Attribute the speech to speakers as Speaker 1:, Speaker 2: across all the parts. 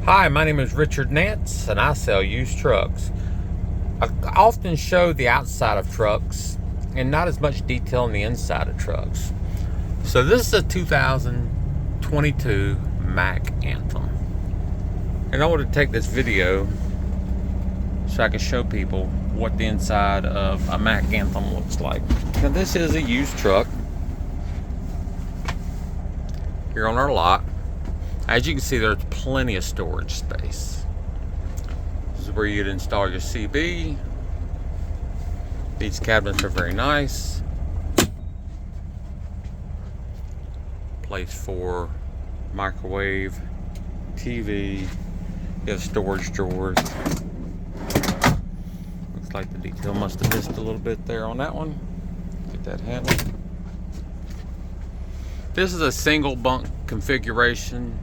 Speaker 1: Hi, my name is Richard Nance, and I sell used trucks. I often show the outside of trucks and not as much detail on the inside of trucks. So this is a 2022 Mack Anthem. And I want to take this video so I can show people what the inside of a Mack Anthem looks like. Now this is a used truck here on our lot. As you can see, there's plenty of storage space. This is where you'd install your CB. These cabinets are very nice. Place for microwave, TV. You have storage drawers. Looks like the detail must have missed a little bit there on that one. Get that handled. This is a single bunk configuration.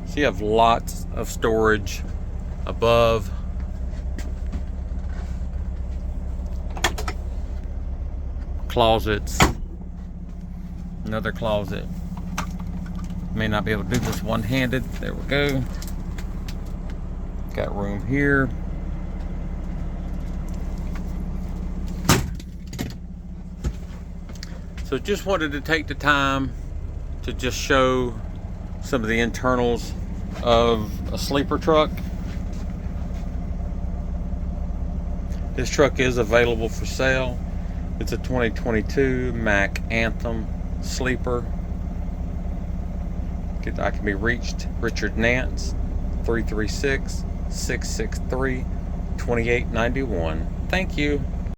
Speaker 1: So you have lots of storage above. Closets. Another closet. May not be able to do this one-handed. There we go. Got room here. So just wanted to take the time to just show some of the internals of a sleeper truck. This truck is available for sale. It's a 2022 Mack Anthem sleeper. I can be reached, Richard Nance, 336-663-2891. Thank you.